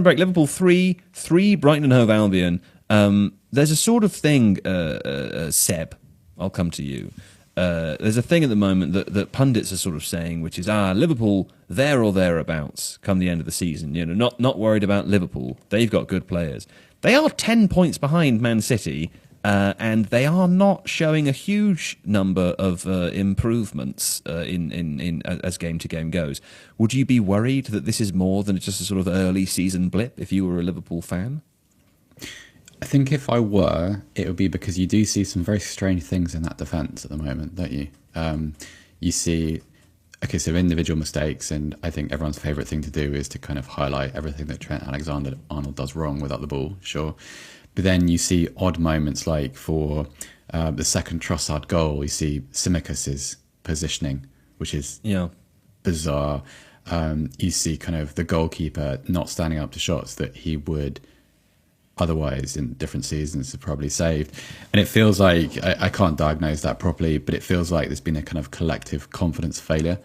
break, Liverpool 3, Brighton and Hove Albion. There's a sort of thing, Seb, I'll come to you. There's a thing at the moment that pundits are sort of saying, which is, Liverpool, there or thereabouts, come the end of the season. You know, not worried about Liverpool. They've got good players. They are 10 points behind Man City, and they are not showing a huge number of improvements in as game to game goes. Would you be worried that this is more than just a sort of early season blip if you were a Liverpool fan? I think if I were, it would be because you do see some very strange things in that defence at the moment, don't you? You see, so individual mistakes, and I think everyone's favourite thing to do is to kind of highlight everything that Trent Alexander-Arnold does wrong without the ball, sure. But then you see odd moments like for the second Trossard goal, you see Tsimikas' positioning, which is bizarre. You see kind of the goalkeeper not standing up to shots that he would otherwise in different seasons have probably saved. And it feels like, I can't diagnose that properly, but it feels like there's been a kind of collective confidence failure.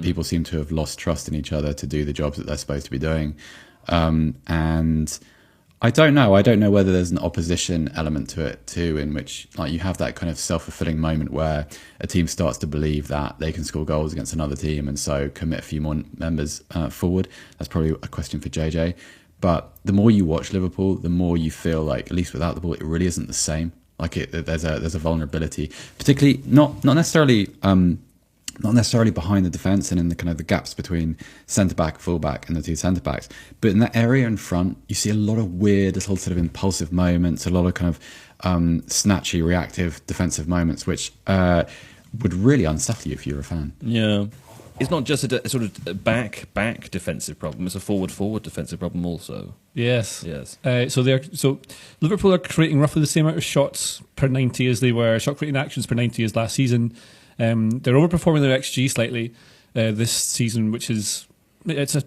People seem to have lost trust in each other to do the jobs that they're supposed to be doing. And I don't know whether there's an opposition element to it too, in which like you have that kind of self-fulfilling moment where a team starts to believe that they can score goals against another team and so commit a few more members forward. That's probably a question for JJ. But the more you watch Liverpool, the more you feel like, at least without the ball, it really isn't the same. Like there's a vulnerability, particularly not necessarily behind the defence and in the kind of the gaps between centre back, full back, and the two centre backs, but in that area in front, you see a lot of weird, little sort of impulsive moments, a lot of kind of snatchy, reactive, defensive moments, which would really unsettle you if you're a fan. Yeah. It's not just a sort of back defensive problem; it's a forward defensive problem also. Yes. So Liverpool are creating roughly the same amount of shots per 90 as they were shot creating actions per 90 as last season. They're overperforming their XG slightly this season, which is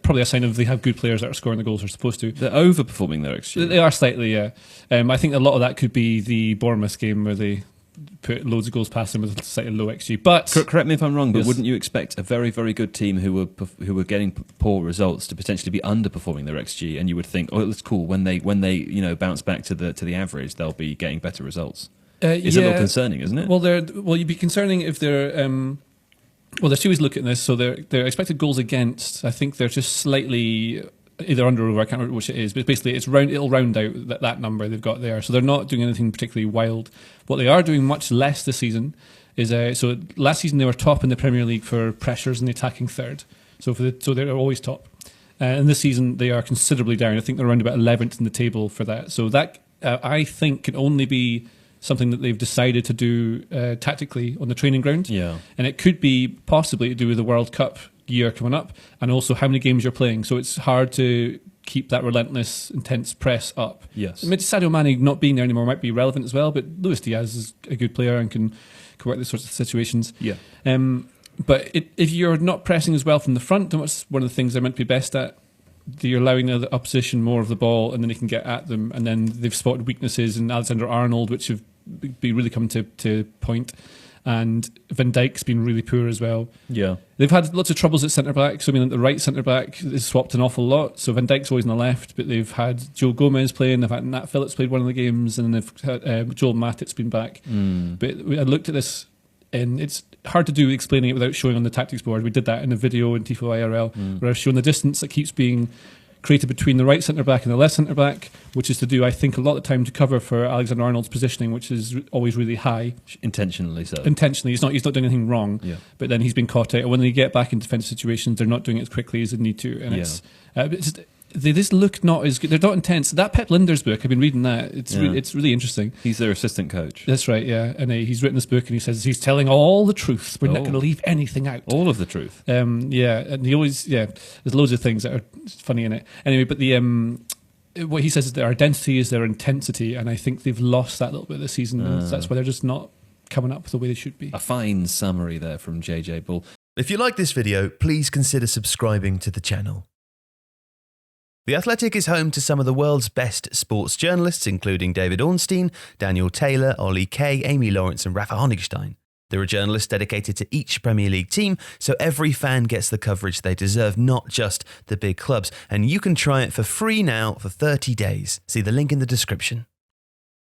probably a sign of they have good players that are scoring the goals they're supposed to. They're overperforming their XG. They are slightly, yeah. I think a lot of that could be the Bournemouth game where they put loads of goals past them with a slightly low XG. But correct me if I'm wrong, but wouldn't you expect a very, very good team who were getting poor results to potentially be underperforming their XG? And you would think, it's cool when they bounce back to the average, they'll be getting better results. It's a little concerning, isn't it? Well, you'd be concerning if they're. There's two ways to look at this. So their expected goals against, I think they're just slightly either under or over. I can't remember which it is, but basically it'll round out that number they've got there. So they're not doing anything particularly wild. What they are doing much less this season is so last season they were top in the Premier League for pressures in the attacking third. So they're always top. And this season they are considerably down. I think they're around about 11th in the table for that. So that I think can only be something that they've decided to do tactically on the training ground. Yeah. And it could be possibly to do with the World Cup year coming up and also how many games you're playing. So it's hard to keep that relentless, intense press up. Yes. Maybe Sadio Mane not being there anymore might be relevant as well, but Luis Diaz is a good player and can work these sorts of situations. Yeah. But if you're not pressing as well from the front, then what's one of the things they're meant to be best at? You're allowing the opposition more of the ball and then they can get at them, and then they've spotted weaknesses in Alexander-Arnold, which have been really coming to point, and Van Dijk's been really poor as well. Yeah. They've had lots of troubles at centre-back. So, I mean, the right centre-back is swapped an awful lot. So Van Dijk's always on the left, but they've had Joe Gomez playing, they've had Nat Phillips played one of the games, and they've had Joel Matip's been back. But I looked at this, and it's hard to do explaining it without showing on the tactics board. We did that in a video in Tifo IRL, where I was showing the distance that keeps being created between the right centre-back and the left centre-back, which is to do, I think, a lot of the time to cover for Alexander-Arnold's positioning, which is always really high. Intentionally so. Intentionally. He's not doing anything wrong, but then he's been caught out. And when they get back in defensive situations, they're not doing it as quickly as they need to. And they just look not as good. They're not intense. That Pep Lijnders book, I've been reading that. It's really interesting. He's their assistant coach. That's right, yeah. And he's written this book and he says he's telling all the truth. We're not going to leave anything out. All of the truth. And he always, there's loads of things that are funny in it. Anyway, but what he says is their identity is their intensity, and I think they've lost that a little bit this season. That's why they're just not coming up the way they should be. A fine summary there from JJ Bull. If you like this video, please consider subscribing to the channel. The Athletic is home to some of the world's best sports journalists, including David Ornstein, Daniel Taylor, Ollie Kay, Amy Lawrence and Rafa Honigstein. There are journalists dedicated to each Premier League team, so every fan gets the coverage they deserve, not just the big clubs. And you can try it for free now for 30 days. See the link in the description.